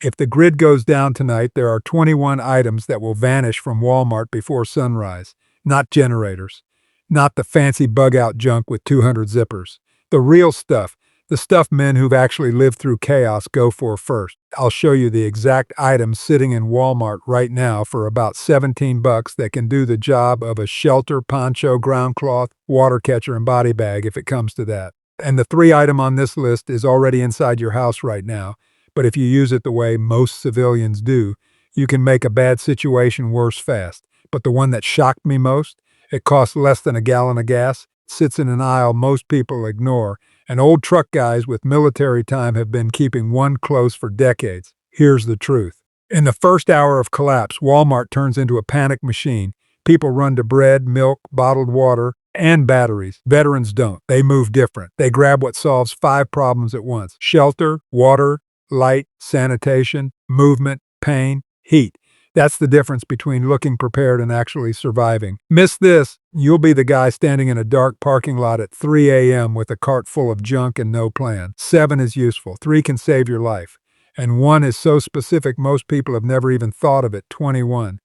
If the grid goes down tonight, there are 21 items that will vanish from Walmart before sunrise. Not generators. Not the fancy bug-out junk with 200 zippers. The real stuff. The stuff men who've actually lived through chaos go for first. I'll show you the exact items sitting in Walmart right now for about $17 that can do the job of a shelter, poncho, ground cloth, water catcher, and body bag if it comes to that. And the 3 item on this list is already inside your house right now, but if you use it the way most civilians do, you can make a bad situation worse fast. But the one that shocked me most, it costs less than a gallon of gas, sits in an aisle most people ignore, and old truck guys with military time have been keeping one close for decades. Here's the truth. In the first hour of collapse, Walmart turns into a panic machine. People run to bread, milk, bottled water, and batteries. Veterans don't. They move different. They grab what solves 5 problems at once: shelter, water, light, sanitation, movement, pain, heat. That's the difference between looking prepared and actually surviving. Miss this, you'll be the guy standing in a dark parking lot at 3 a.m. with a cart full of junk and no plan. 7 is useful. 3 can save your life. And 1 is so specific most people have never even thought of it. 21.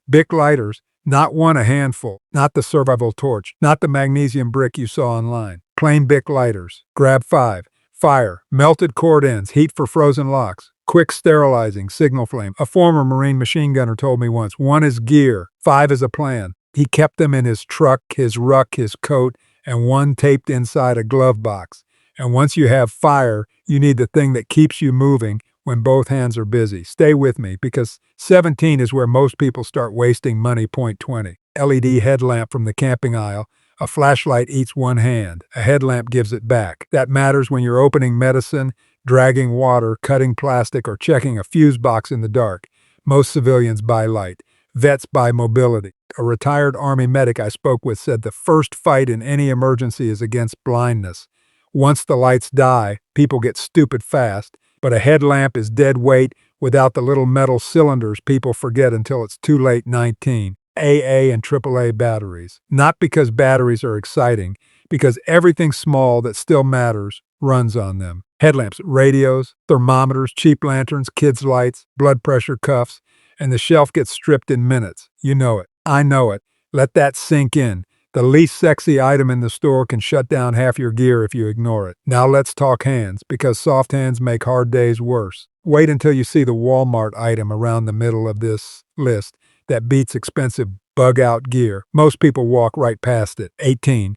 Bic lighters. Not one, a handful. Not the survival torch. Not the magnesium brick you saw online. Plain Bic lighters. Grab 5. Fire. Melted cord ends. Heat for frozen locks. Quick sterilizing, signal flame. A former Marine machine gunner told me once, 1 is gear, 5 is a plan. He kept them in his truck, his ruck, his coat, and 1 taped inside a glove box. And once you have fire, you need the thing that keeps you moving when both hands are busy. Stay with me, because 17 is where most people start wasting money. Point 20. LED headlamp from the camping aisle. A flashlight eats 1 hand. A headlamp gives it back. That matters when you're opening medicine, dragging water, cutting plastic, or checking a fuse box in the dark. Most civilians buy light. Vets buy mobility. A retired Army medic I spoke with said the first fight in any emergency is against blindness. Once the lights die, people get stupid fast, but a headlamp is dead weight without the little metal cylinders people forget until it's too late. 19. AA and AAA batteries. Not because batteries are exciting, because everything small that still matters runs on them. Headlamps, radios, thermometers, cheap lanterns, kids' lights, blood pressure cuffs, and the shelf gets stripped in minutes. You know it. I know it. Let that sink in. The least sexy item in the store can shut down half your gear if you ignore it. Now let's talk hands, because soft hands make hard days worse. Wait until you see the Walmart item around the middle of this list that beats expensive bug-out gear. Most people walk right past it. 18.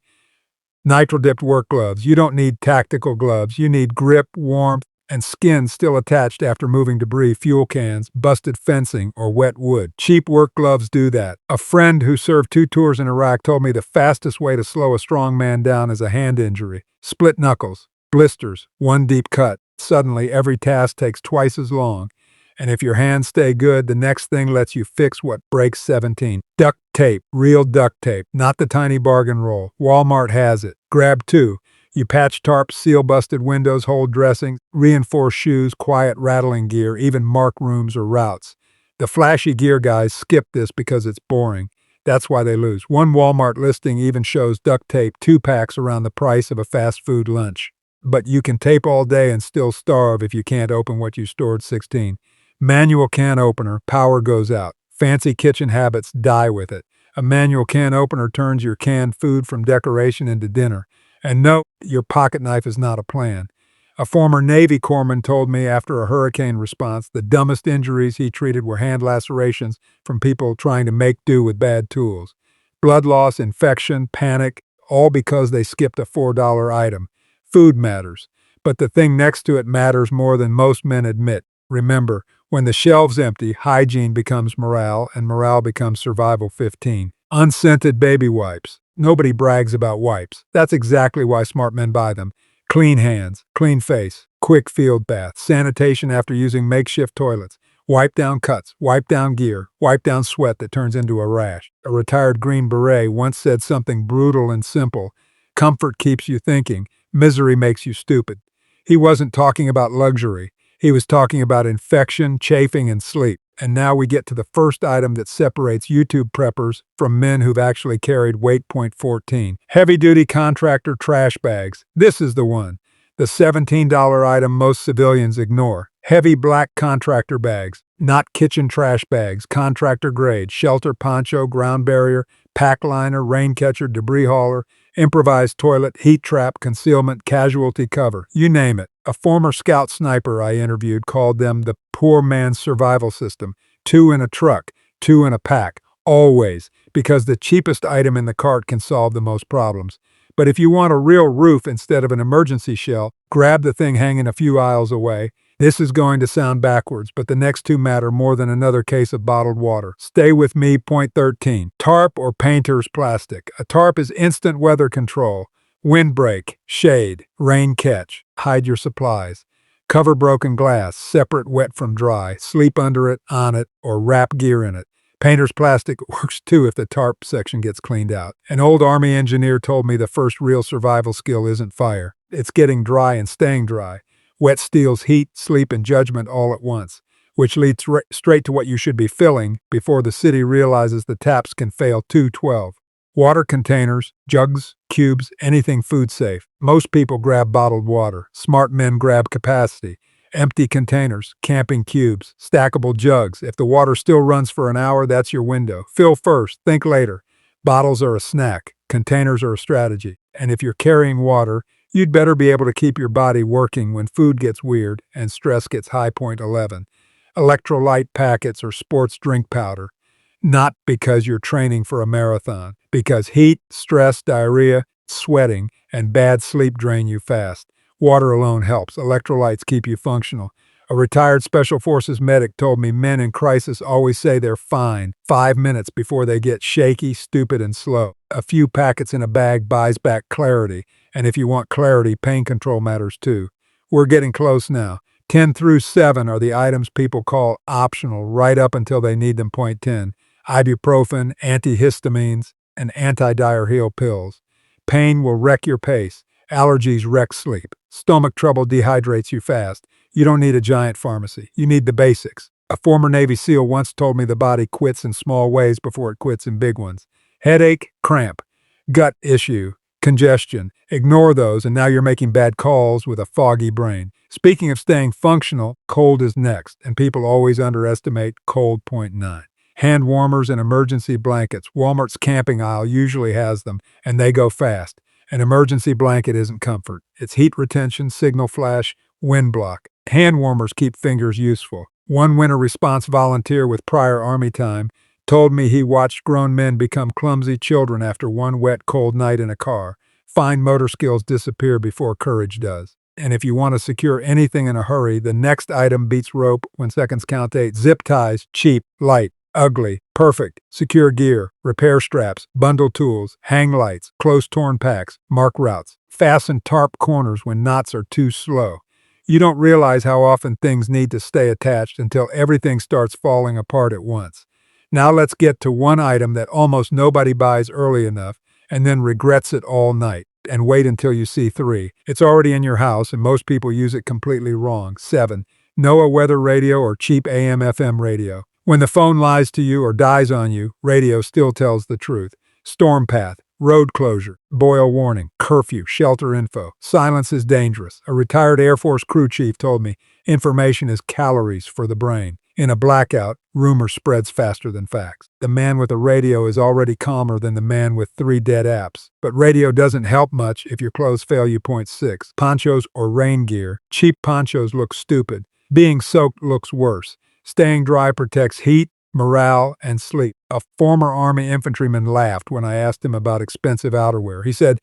Nitro-dipped work gloves. You don't need tactical gloves. You need grip, warmth, and skin still attached after moving debris, fuel cans, busted fencing, or wet wood. Cheap work gloves do that. A friend who served 2 tours in Iraq told me the fastest way to slow a strong man down is a hand injury. Split knuckles, blisters, 1 deep cut. Suddenly, every task takes twice as long. And if your hands stay good, the next thing lets you fix what breaks. 17. Duct tape. Real duct tape. Not the tiny bargain roll. Walmart has it. Grab 2. You patch tarps, seal busted windows, hold dressings, reinforce shoes, quiet rattling gear, even mark rooms or routes. The flashy gear guys skip this because it's boring. That's why they lose. One Walmart listing even shows duct tape 2-packs around the price of a fast food lunch. But you can tape all day and still starve if you can't open what you stored. 16. Manual can opener, power goes out. Fancy kitchen habits die with it. A manual can opener turns your canned food from decoration into dinner. And no, your pocket knife is not a plan. A former Navy corpsman told me after a hurricane response the dumbest injuries he treated were hand lacerations from people trying to make do with bad tools. Blood loss, infection, panic, all because they skipped a $4 item. Food matters, but the thing next to it matters more than most men admit. Remember, when the shelves empty, hygiene becomes morale, and morale becomes survival. 15. Unscented baby wipes. Nobody brags about wipes. That's exactly why smart men buy them. Clean hands, clean face, quick field bath, sanitation after using makeshift toilets, wipe down cuts, wipe down gear, wipe down sweat that turns into a rash. A retired Green Beret once said something brutal and simple. Comfort keeps you thinking. Misery makes you stupid. He wasn't talking about luxury. He was talking about infection, chafing, and sleep. And now we get to the first item that separates YouTube preppers from men who've actually carried weight. Point 14. Heavy-duty contractor trash bags. This is the one. The $17 item most civilians ignore. Heavy black contractor bags, not kitchen trash bags, contractor grade, shelter, poncho, ground barrier, pack liner, rain catcher, debris hauler, improvised toilet, heat trap, concealment, casualty cover, you name it. A former scout sniper I interviewed called them the poor man's survival system. 2 in a truck, 2 in a pack, always, because the cheapest item in the cart can solve the most problems. But if you want a real roof instead of an emergency shell, grab the thing hanging a few aisles away. This is going to sound backwards, but the next two matter more than another case of bottled water. Stay with me. Point 13. Tarp or painter's plastic. A tarp is instant weather control. Windbreak, shade, rain catch. Hide your supplies. Cover broken glass, separate wet from dry. Sleep under it, on it, or wrap gear in it. Painter's plastic works too if the tarp section gets cleaned out. An old Army engineer told me the first real survival skill isn't fire. It's getting dry and staying dry. Wet steals heat, sleep, and judgment all at once, which leads straight to what you should be filling before the city realizes the taps can fail 212. Water containers, jugs, cubes, anything food safe. Most people grab bottled water. Smart men grab capacity. Empty containers, camping cubes, stackable jugs. If the water still runs for an hour, that's your window. Fill first, think later. Bottles are a snack. Containers are a strategy. And if you're carrying water, you'd better be able to keep your body working when food gets weird and stress gets high. Point 11. Electrolyte packets or sports drink powder. Not because you're training for a marathon, because heat, stress, diarrhea, sweating, and bad sleep drain you fast. Water alone helps. Electrolytes keep you functional. A retired Special Forces medic told me men in crisis always say they're fine 5 minutes before they get shaky, stupid, and slow. A few packets in a bag buys back clarity, and if you want clarity, pain control matters too. We're getting close now. 10 through 7 are the items people call optional right up until they need them. Point 10. Ibuprofen, antihistamines, and anti-diarrheal pills. Pain will wreck your pace. Allergies wreck sleep. Stomach trouble dehydrates you fast. You don't need a giant pharmacy. You need the basics. A former Navy SEAL once told me the body quits in small ways before it quits in big ones. Headache, cramp, gut issue, congestion. Ignore those, and now you're making bad calls with a foggy brain. Speaking of staying functional, cold is next, and people always underestimate cold. Point 9. Hand warmers and emergency blankets. Walmart's camping aisle usually has them, and they go fast. An emergency blanket isn't comfort. It's heat retention, signal flash, wind block. Hand warmers keep fingers useful. One winter response volunteer with prior Army time told me he watched grown men become clumsy children after one wet, cold night in a car. Fine motor skills disappear before courage does. And if you want to secure anything in a hurry, the next item beats rope when seconds count 8. Zip ties, cheap, light. Ugly, perfect, secure gear, repair straps, bundle tools, hang lights, close torn packs, mark routes, fasten tarp corners when knots are too slow. You don't realize how often things need to stay attached until everything starts falling apart at once. Now let's get to one item that almost nobody buys early enough and then regrets it all night. And wait until you see 3. It's already in your house and most people use it completely wrong. 7. Know a weather radio or cheap AM/FM radio. When the phone lies to you or dies on you, radio still tells the truth. Storm path, road closure, boil warning, curfew, shelter info. Silence is dangerous. A retired Air Force crew chief told me information is calories for the brain. In a blackout, rumor spreads faster than facts. The man with a radio is already calmer than the man with 3 dead apps. But radio doesn't help much if your clothes fail you. Point 6. Ponchos or rain gear. Cheap ponchos look stupid. Being soaked looks worse. Staying dry protects heat, morale, and sleep. A former Army infantryman laughed when I asked him about expensive outerwear. He said,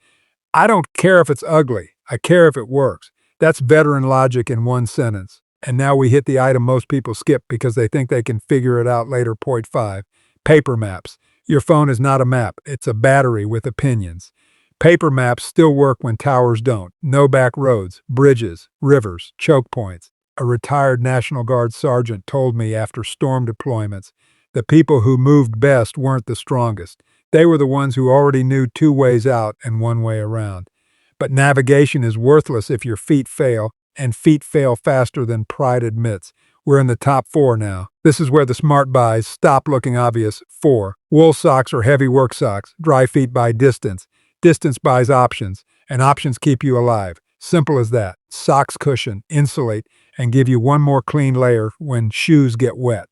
"I don't care if it's ugly. I care if it works." That's veteran logic in one sentence. And now we hit the item most people skip because they think they can figure it out later. Point 5. Paper maps. Your phone is not a map. It's a battery with opinions. Paper maps still work when towers don't. No back roads, bridges, rivers, choke points. A retired National Guard sergeant told me after storm deployments, the people who moved best weren't the strongest. They were the ones who already knew 2 ways out and 1 way around. But navigation is worthless if your feet fail, and feet fail faster than pride admits. We're in the top 4 now. This is where the smart buys stop looking obvious. 4. Wool socks or heavy work socks. Dry feet buy distance. Distance buys options, and options keep you alive. Simple as that. Socks cushion, insulate, and give you one more clean layer when shoes get wet.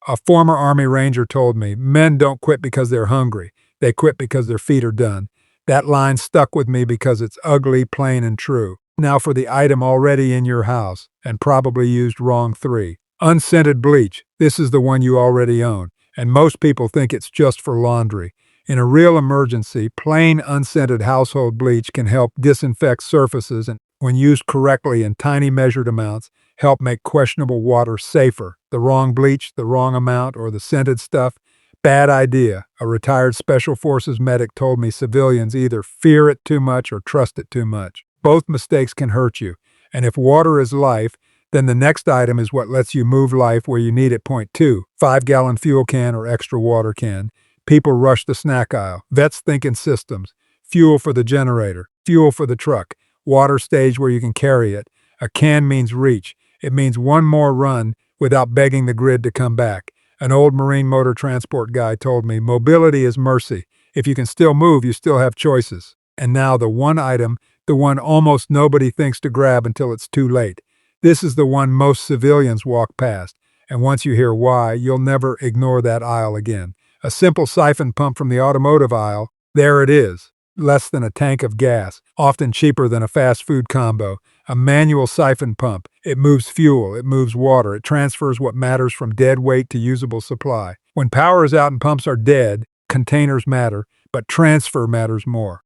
A former Army Ranger told me, men don't quit because they're hungry. They quit because their feet are done. That line stuck with me because it's ugly, plain, and true. Now for the item already in your house, and probably used wrong 3. Unscented bleach. This is the one you already own, and most people think it's just for laundry. In a real emergency, plain unscented household bleach can help disinfect surfaces and, when used correctly in tiny measured amounts, help make questionable water safer. The wrong bleach, the wrong amount, or the scented stuff? Bad idea. A retired Special Forces medic told me civilians either fear it too much or trust it too much. Both mistakes can hurt you. And if water is life, then the next item is what lets you move life where you need it. Point 2, 5-gallon fuel can or extra water can. People rush the snack aisle. Vets think in systems. Fuel for the generator. Fuel for the truck. Water stage where you can carry it. A can means reach. It means one more run without begging the grid to come back. An old Marine motor transport guy told me, mobility is mercy. If you can still move, you still have choices. And now the one item, the one almost nobody thinks to grab until it's too late. This is the one most civilians walk past. And once you hear why, you'll never ignore that aisle again. A simple siphon pump from the automotive aisle, there it is. Less than a tank of gas, often cheaper than a fast food combo. A manual siphon pump. It moves fuel, it moves water, it transfers what matters from dead weight to usable supply. When power is out and pumps are dead, containers matter, but transfer matters more.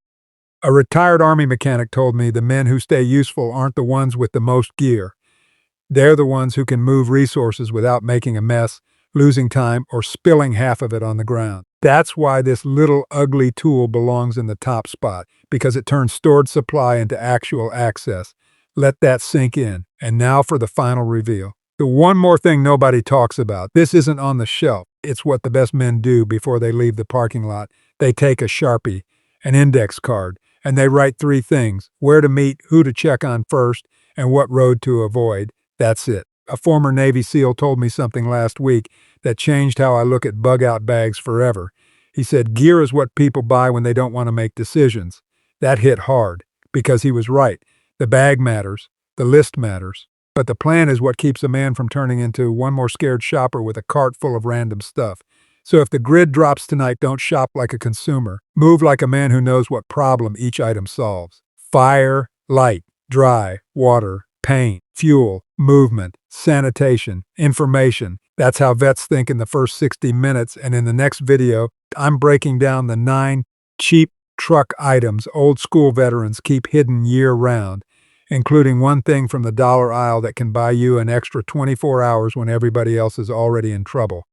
A retired Army mechanic told me the men who stay useful aren't the ones with the most gear. They're the ones who can move resources without making a mess, losing time, or spilling half of it on the ground. That's why this little ugly tool belongs in the top spot, because it turns stored supply into actual access. Let that sink in. And now for the final reveal. The one more thing nobody talks about. This isn't on the shelf. It's what the best men do before they leave the parking lot. They take a Sharpie, an index card, and they write 3 things: where to meet, who to check on first, and what road to avoid. That's it. A former Navy SEAL told me something last week that changed how I look at bug-out bags forever. He said, gear is what people buy when they don't want to make decisions. That hit hard, because he was right. The bag matters, the list matters, but the plan is what keeps a man from turning into one more scared shopper with a cart full of random stuff. So if the grid drops tonight, don't shop like a consumer. Move like a man who knows what problem each item solves. Fire, light, dry, water, paint, fuel, movement, sanitation, information. That's how vets think in the first 60 minutes, and in the next video, I'm breaking down the 9 cheap truck items old school veterans keep hidden year-round, including one thing from the dollar aisle that can buy you an extra 24 hours when everybody else is already in trouble.